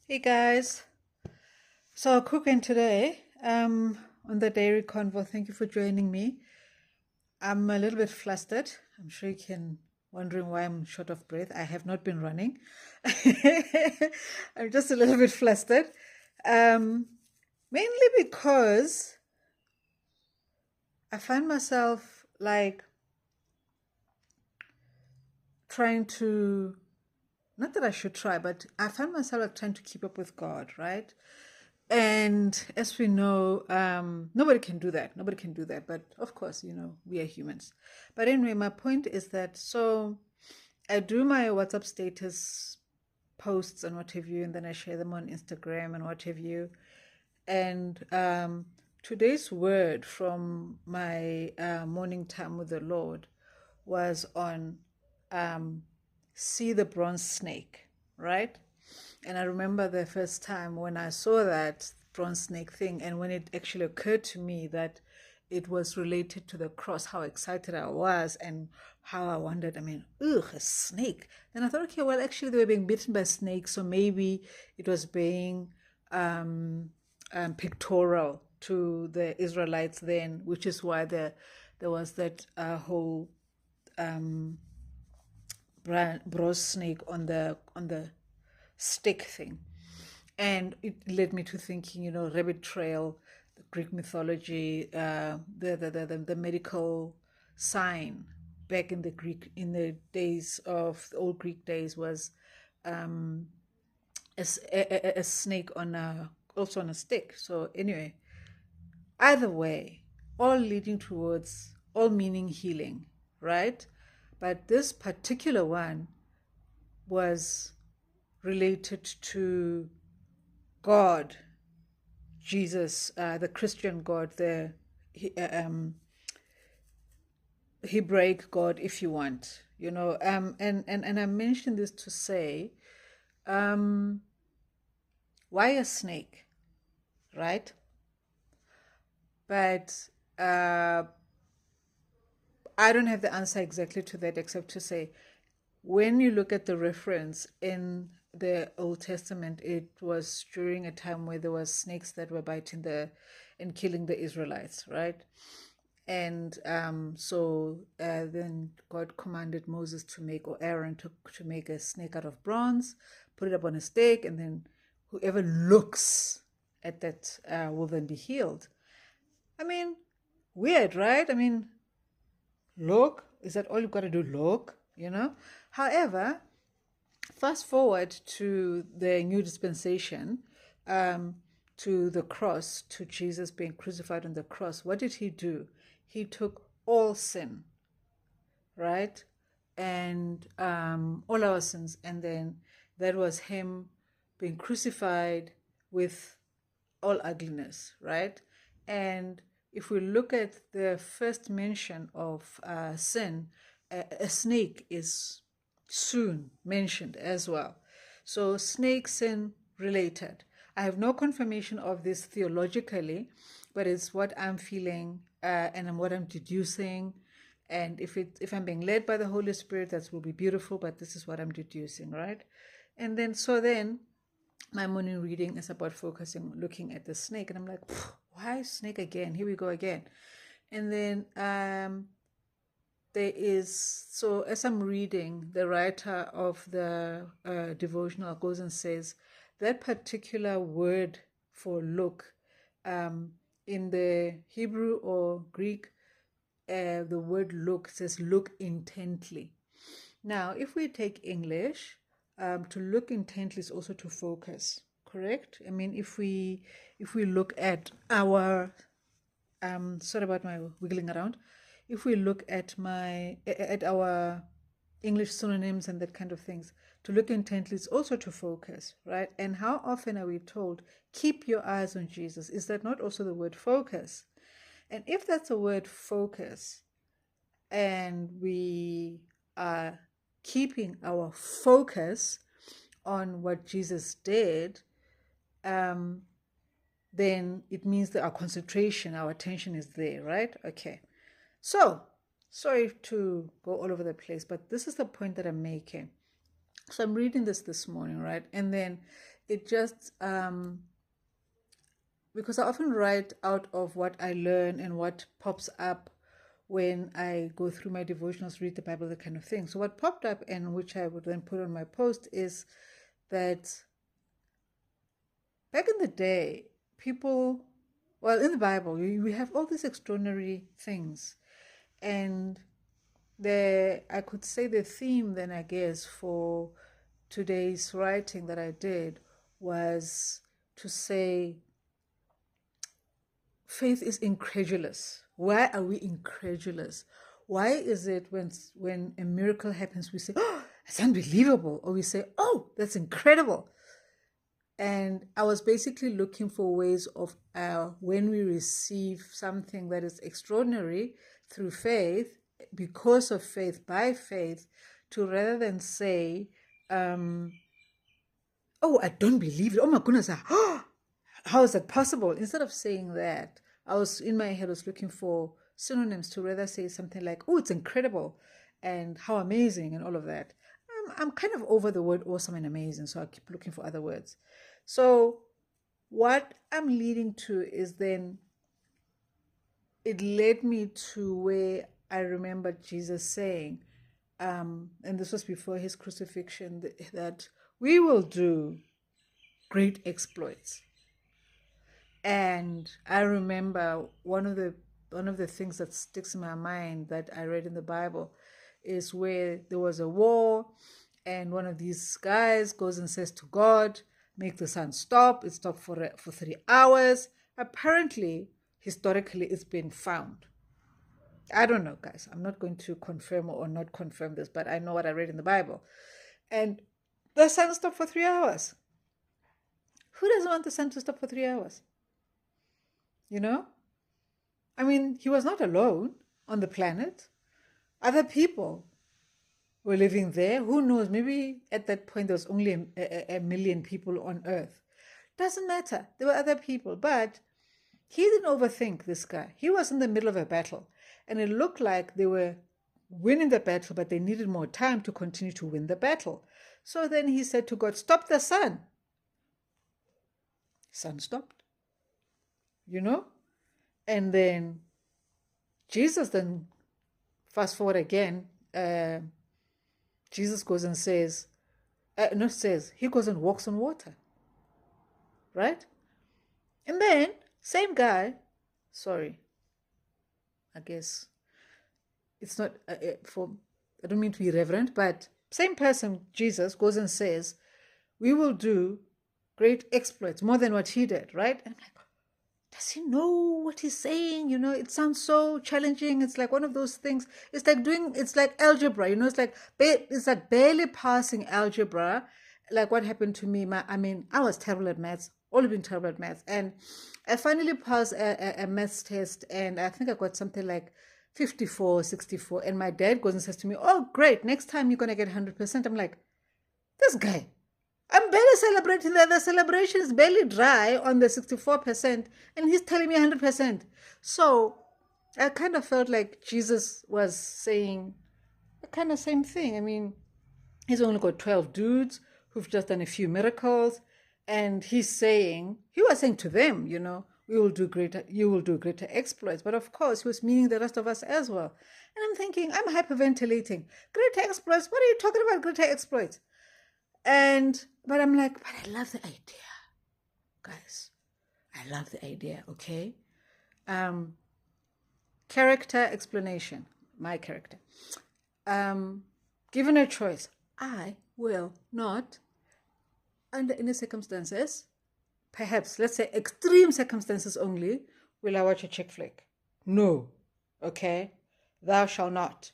Hey guys, so cooking today on the Dairy Convo. Thank you for joining me. I'm a little bit flustered. I'm sure you can wondering why I'm short of breath. I have not been running. I'm just a little bit flustered, um, mainly because I find myself like trying to, not that I should try, but I find myself like trying to keep up with God, right? And as we know, nobody can do that. Nobody can do that. But of course, we are humans. But anyway, my point is that so I do my WhatsApp status posts and what have you, and then I share them on Instagram and what have you. And today's word from my morning time with the Lord was on um, see the bronze snake, right? And I remember the first time when I saw that bronze snake thing, and when it actually occurred to me that it was related to the cross, how excited I was, and how I wondered, ugh, a snake. Then I thought, okay, well, actually, they were being bitten by snakes, so maybe it was being um, pictorial to the Israelites then, which is why there was that whole um, bronze snake on the stick thing. And it led me to thinking, rabbit trail, the Greek mythology, the medical sign back in the days of the old Greek days was um, a snake on a also on a stick. So anyway, either way, all leading towards all meaning healing, right? But this particular one was related to God, Jesus, the Christian God, the Hebraic God, if you want, and I mentioned this to say, um, why a snake, right? But I don't have the answer exactly to that, except to say, when you look at the reference in the Old Testament, it was during a time where there was snakes that were biting the and killing the Israelites, right? And then God commanded Moses to make, or Aaron to make a snake out of bronze, put it up on a stake, and then whoever looks at that will then be healed. I mean, weird, right? I mean, look, is that all you've got to do? Look. However, fast forward to the new dispensation, um, to the cross, to Jesus being crucified on the cross. What did he do? He took all sin, right? And all our sins. And then that was him being crucified with all ugliness, right? And if we look at the first mention of sin, a snake is soon mentioned as well. So, snake sin related. I have no confirmation of this theologically, but it's what I'm feeling and what I'm deducing. And if I'm being led by the Holy Spirit, that will be beautiful. But this is what I'm deducing, right? And then my morning reading is about focusing, looking at the snake, and I'm like, why snake again? Here we go again. And then there is, so as I'm reading, the writer of the devotional goes and says that particular word for look, um, in the Hebrew or Greek, the word look says look intently. Now, if we take English, to look intently is also to focus, correct? I mean, if we look at our sorry about my wiggling around. If we look at our English synonyms and that kind of things, to look intently is also to focus, right? And how often are we told, keep your eyes on Jesus? Is that not also the word focus? And if that's a word focus, and we are keeping our focus on what Jesus did, um, then it means that our concentration, our attention is there, right? Okay. So, sorry to go all over the place, but this is the point that I'm making. So I'm reading this morning, right? And then it just, because I often write out of what I learn and what pops up when I go through my devotionals, read the Bible, that kind of thing. So what popped up, and which I would then put on my post, is that back in the day, people, well, in the Bible, we have all these extraordinary things. And I could say the theme then, I guess, for today's writing that I did was to say faith is incredulous. Why are we incredulous? Why is it when a miracle happens, we say, oh, it's unbelievable, or we say, oh, that's incredible? And I was basically looking for ways of when we receive something that is extraordinary through faith, because of faith, by faith, to rather than say, oh, I don't believe it. Oh my goodness, how is that possible? Instead of saying that, I was in my head, I was looking for synonyms to rather say something like, oh, it's incredible and how amazing and all of that. I'm kind of over the word awesome and amazing, so I keep looking for other words. So what I'm leading to is then it led me to where I remember Jesus saying, and this was before his crucifixion, that we will do great exploits. And I remember one of the things that sticks in my mind that I read in the Bible is where there was a war, and one of these guys goes and says to God, make the sun stop. It stopped for 3 hours. Apparently, historically, it's been found. I don't know, guys. I'm not going to confirm or not confirm this, but I know what I read in the Bible. And the sun stopped for 3 hours. Who doesn't want the sun to stop for 3 hours? You know? I mean, he was not alone on the planet. Other people were living there. Who knows? Maybe at that point there was only a million people on Earth. Doesn't matter. There were other people. But he didn't overthink this guy. He was in the middle of a battle. And it looked like they were winning the battle, but they needed more time to continue to win the battle. So then he said to God, stop the sun. Sun stopped. You know? And then Jesus then, fast forward again, Jesus goes and says, he goes and walks on water. Right? And then, same guy, sorry, I guess it's not, I don't mean to be irreverent, but same person, Jesus, goes and says, we will do great exploits, more than what he did, right? And I'm like, does he know what he's saying? You know, it sounds so challenging. It's like one of those things. It's like algebra, you know, it's like barely passing algebra. Like what happened to me. I was terrible at maths, always been terrible at maths. And I finally passed a maths test, and I think I got something like 54, 64. And my dad goes and says to me, oh, great, next time you're going to get 100%. I'm like, this guy. I'm barely celebrating that. The celebration is barely dry on the 64%, and he's telling me 100%. So I kind of felt like Jesus was saying the kind of same thing. I mean, he's only got 12 dudes who've just done a few miracles, and he was saying to them, you know, you will do greater exploits. But of course, he was meaning the rest of us as well. And I'm thinking, I'm hyperventilating. Greater exploits? What are you talking about, greater exploits? But I'm like, but I love the idea, guys. I love the idea, okay? Character explanation, my character. Given a choice, I will not, under any circumstances, perhaps, let's say extreme circumstances only, will I watch a chick flick. No, okay? Thou shalt not.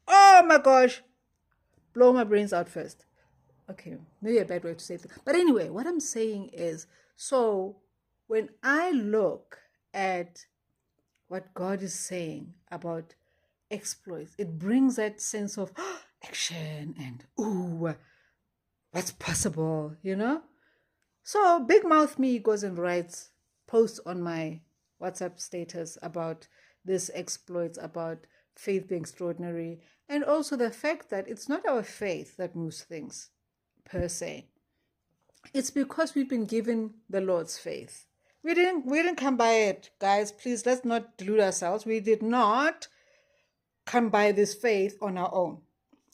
Oh my gosh! Blow my brains out first. Okay, maybe a bad way to say it. But anyway, what I'm saying is, so when I look at what God is saying about exploits, it brings that sense of action and, ooh, what's possible, you know? So Big Mouth Me goes and writes posts on my WhatsApp status about this exploits, about faith being extraordinary, and also the fact that it's not our faith that moves things. per se. It's because we've been given the Lord's faith. We didn't come by it, guys. Please, let's not delude ourselves. We did not come by this faith on our own.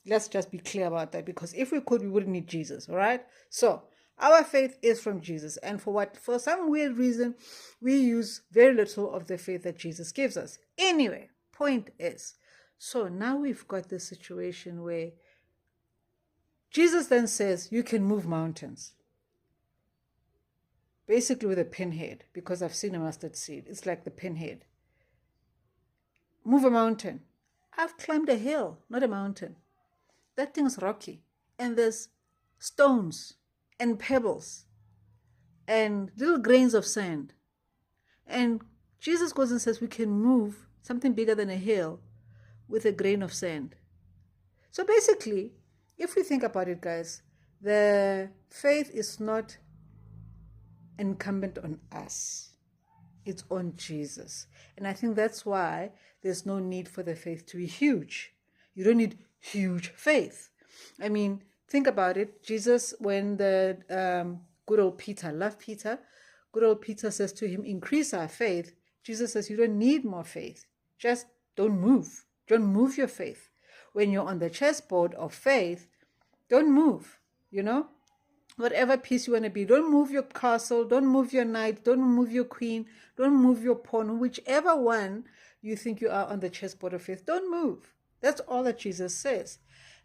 Let's just be clear about that, because if we could, we wouldn't need Jesus, all right? So our faith is from Jesus, and for some weird reason, we use very little of the faith that Jesus gives us. Anyway, point is, so now we've got this situation where Jesus then says you can move mountains, basically with a pinhead, because I've seen a mustard seed. It's like the pinhead. Move a mountain. I've climbed a hill, not a mountain. That thing's rocky, and there's stones and pebbles and little grains of sand. And Jesus goes and says we can move something bigger than a hill with a grain of sand. So basically, if we think about it, guys, the faith is not incumbent on us. It's on Jesus. And I think that's why there's no need for the faith to be huge. You don't need huge faith. I mean, think about it. Jesus, when the good old Peter, love Peter, good old Peter says to him, increase our faith. Jesus says, you don't need more faith. Just don't move. Don't move your faith. When you're on the chessboard of faith, don't move, Whatever piece you want to be, don't move your castle, don't move your knight, don't move your queen, don't move your pawn, whichever one you think you are on the chessboard of faith, don't move. That's all that Jesus says.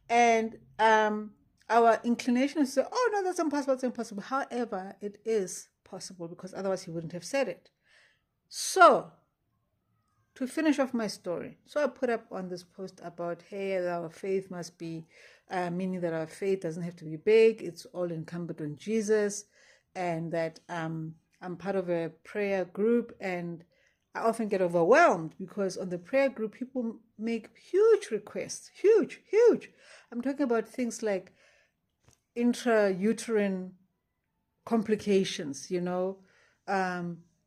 And our inclination is to say, oh, no, that's impossible, it's impossible. However, it is possible, because otherwise he wouldn't have said it. So, to finish off my story, so I put up on this post about, hey, our faith must be, meaning that our faith doesn't have to be big, it's all incumbent on Jesus, and that I'm part of a prayer group, and I often get overwhelmed because on the prayer group, people make huge requests, huge. I'm talking about things like intrauterine complications,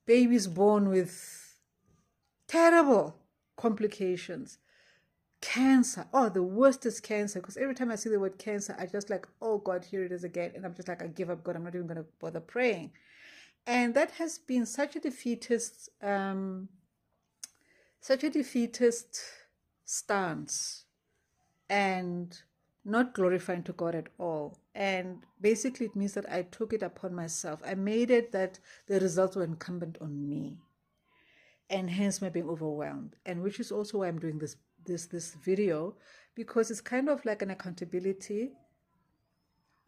babies born with terrible complications, cancer. Oh, the worst is cancer, because every time I see the word cancer, I just like, oh God, here it is again. And I'm just like, I give up, God, I'm not even going to bother praying. And that has been such a defeatist stance, and not glorifying to God at all. And basically it means that I took it upon myself. I made it that the results were incumbent on me, and hence my being overwhelmed. And which is also why I'm doing this video, because it's kind of like an accountability.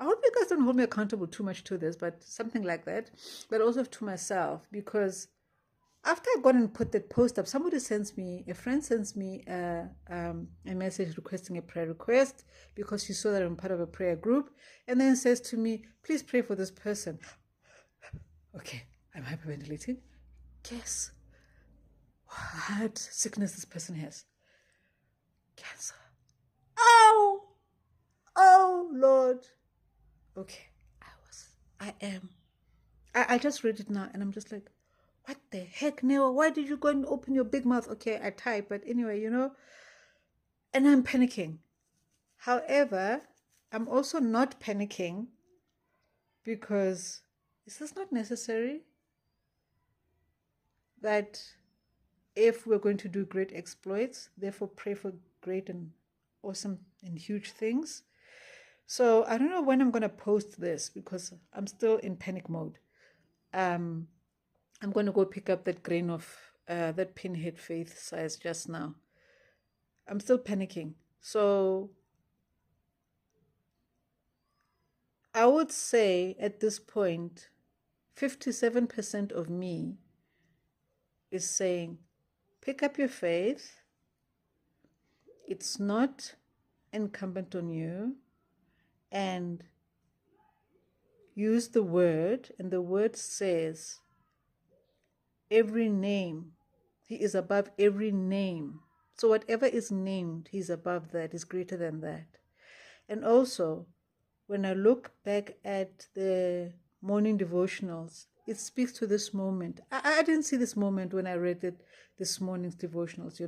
I hope you guys don't hold me accountable too much to this, but something like that. But also to myself, because after I got and put that post up, a friend sends me a message requesting a prayer request, because she saw that I'm part of a prayer group, and then says to me, please pray for this person. Okay, I'm hyperventilating. Guess what sickness this person has? Cancer. Oh Lord. Okay, I just read it now, and I'm just like, what the heck, Neo? Why did you go and open your big mouth? Okay, I type, but anyway, and I'm panicking. However, I'm also not panicking, because is this not necessary? That if we're going to do great exploits, therefore pray for great and awesome and huge things. So I don't know when I'm going to post this, because I'm still in panic mode. I'm going to go pick up that grain of that pinhead faith size just now. I'm still panicking. So I would say at this point, 57% of me is saying, pick up your faith. It's not incumbent on you. And use the word, and the word says, every name, he is above every name. So whatever is named, he's above that, he's greater than that. And also, when I look back at the morning devotionals, it speaks to this moment. I didn't see this moment when I read it this morning's devotionals,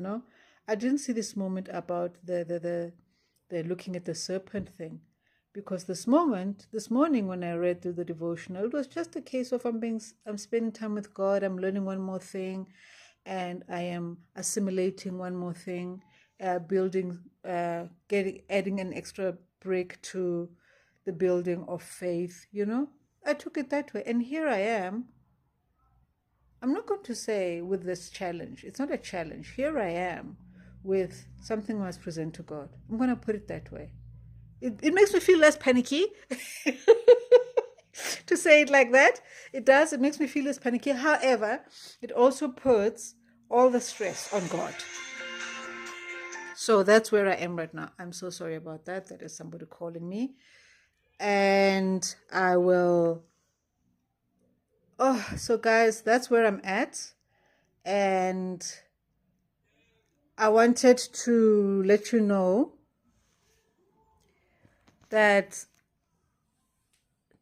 I didn't see this moment about the looking at the serpent thing. Because this morning when I read through the devotional, it was just a case of I'm spending time with God, I'm learning one more thing, and I am assimilating one more thing, adding an extra brick to the building of faith, I took it that way. And here I am. I'm not going to say with this challenge. It's not a challenge. Here I am with something I must present to God. I'm going to put it that way. It makes me feel less panicky to say it like that. It does. It makes me feel less panicky. However, it also puts all the stress on God. So that's where I am right now. I'm so sorry about that. That is somebody calling me. And I will... so guys, that's where I'm at. And I wanted to let you know that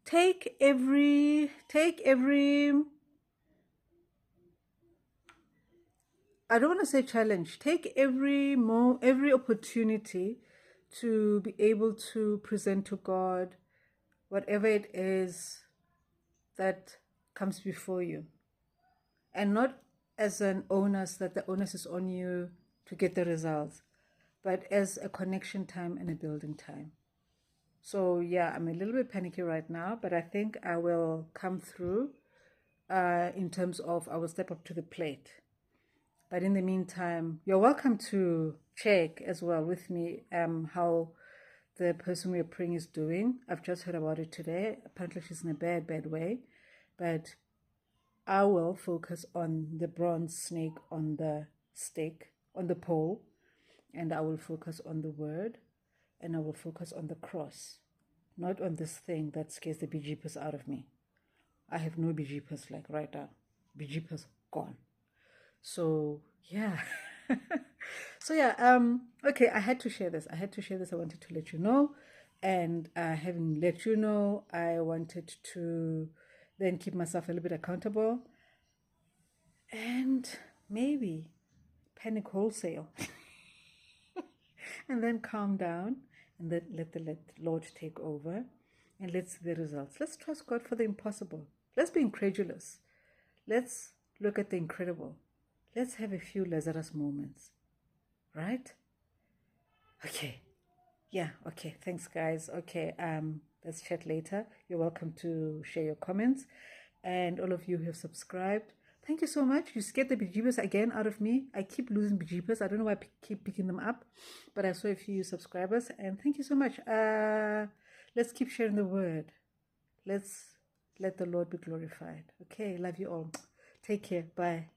take every I don't want to say challenge. Take every opportunity to be able to present to God whatever it is that comes before you, and not as an onus that the onus is on you to get the results, but as a connection time and a building time. So yeah, I'm a little bit panicky right now, but I think I will come through in terms of I will step up to the plate. But in the meantime, you're welcome to check as well with me how the person we're praying is doing. I've just heard about it today. Apparently she's in a bad way. But I will focus on the bronze snake on the stake, on the pole. And I will focus on the word. And I will focus on the cross. Not on this thing that scares the bejeepers out of me. I have no bejeepers like right now. Bejeepers gone. So yeah. Okay, I had to share this. I wanted to let you know. And having let you know, I wanted to then keep myself a little bit accountable. And maybe panic wholesale. And then calm down and then let the Lord take over. And let's see the results. Let's trust God for the impossible. Let's be incredulous. Let's look at the incredible. Let's have a few Lazarus moments, right? Okay. Yeah, okay. Thanks, guys. Okay, let's chat later. You're welcome to share your comments. And all of you who have subscribed, thank you so much. You scared the bejeepers again out of me. I keep losing bejeepers. I don't know why I keep picking them up, but I saw a few subscribers, and thank you so much. Let's keep sharing the word. Let's let the Lord be glorified. Okay, love you all. Take care. Bye.